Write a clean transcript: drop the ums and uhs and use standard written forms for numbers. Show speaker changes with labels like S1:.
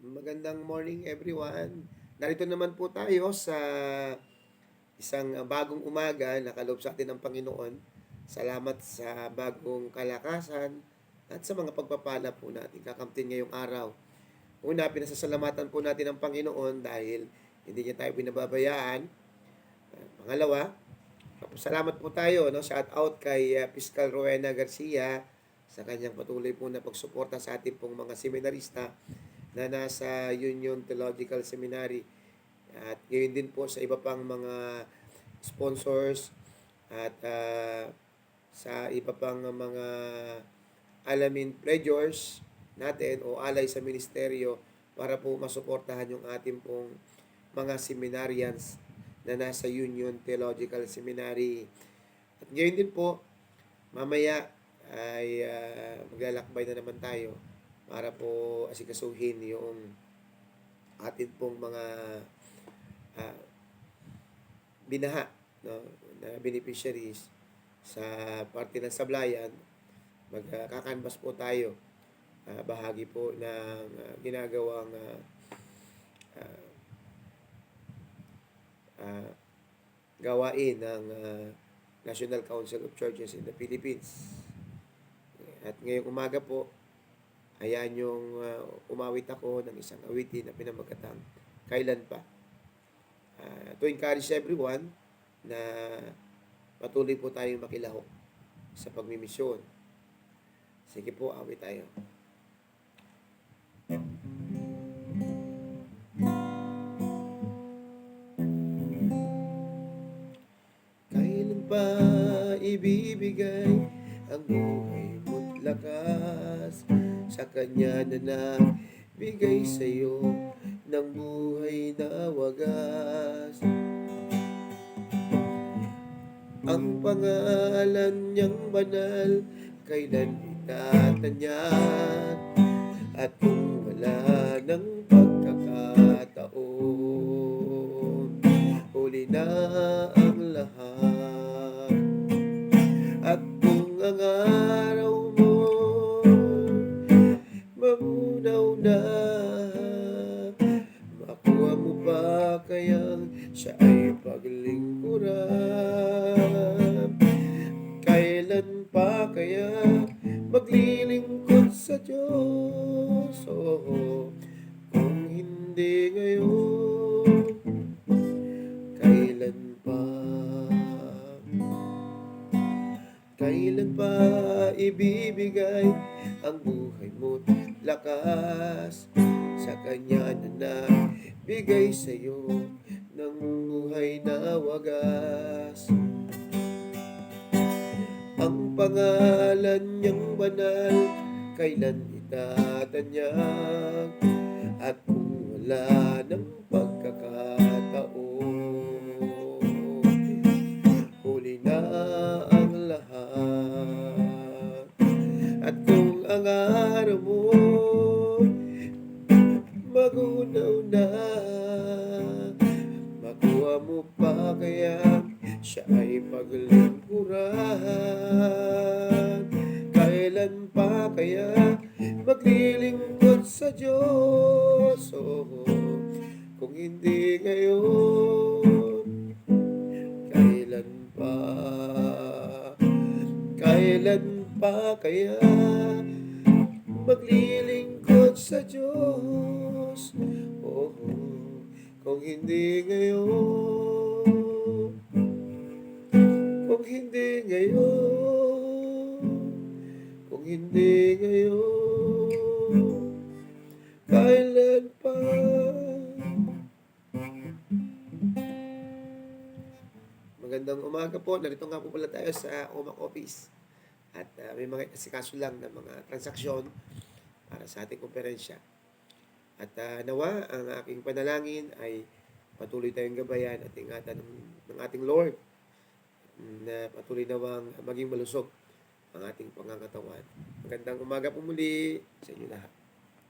S1: Magandang morning everyone. Narito naman po tayo sa isang bagong umaga na kaloob sa atin ng Panginoon. Salamat sa bagong kalakasan at sa mga pagpapala po natin kakamtin ngayong araw. Una, pinasasalamatan po natin ang Panginoon dahil hindi niya tayo binababayaan. Pangalawa, salamat po tayo, no? Shout out kay Fiscal Rowena Garcia sa kanyang patuloy po na pagsuporta sa ating pong mga seminarista na nasa Union Theological Seminary. At ngayon din po sa iba pang mga sponsors at sa iba pang mga alamin pledgers natin o alay sa ministeryo para po masuportahan yung ating pong mga seminarians na nasa Union Theological Seminary. At ngayon din po, mamaya ay maglalakbay na naman tayo para po asikasuhin yung atin pong mga binaha, no, na beneficiaries sa parte ng sablayan. Magkakanvas po tayo, bahagi po ng ginagawang gawain ng National Council of Churches in the Philippines. At ngayong umaga po, ayan yung umawit ako ng isang awitin na pinamagatang Kailan Pa. To encourage everyone na patuloy po tayong makilahok sa pagmimisyon. Sige po, awit tayo. Kailan pa ibibigay ang buhay mo't lakas sa Kanya na nagbigay sa'yo ng buhay na wagas. Ang pangalan niyang banal, kailan itatanyag, at kung wala ng pagkakataon, huli na ang lahat. At kung ang araw mo mamunaw na, makuha mo ba kayang siya ay paglingkuran? Kailan pa kaya maglilingkod sa Diyos? Oh, kung hindi ngayon, kailan pa? Kailan pa ibibigay ang buhay mo't lakas sa Kanya na nagbigay sa'yo ng buhay na wagas? Ang pangalan niyang banal, kailan itatanyag, at kung wala ng pagkakataon, huli na ang lahat. At kung ang araw mo magunaw na, makuha mo pa kaya siya ay paglingkuran? Kailan pa kaya maglilingkod sa Diyos? Oh, kung hindi ngayon, kailan pa? Kailan pa kaya maglilingkod sa Diyos? Oh, kung hindi ngayon, kung hindi ngayon, kung hindi ngayon, kailan pa? Magandang umaga po. Narito nga po pala tayo sa OMAC office. At may mga asikaso lang na mga transaksyon para sa ating komperensya. At nawa ang aking panalangin ay patuloy tayong gabayan at ingatan ng ating Lord na patuloy nawang maging malusog ang ating pangangatawan. Magandang umaga po muli sa inyo lahat.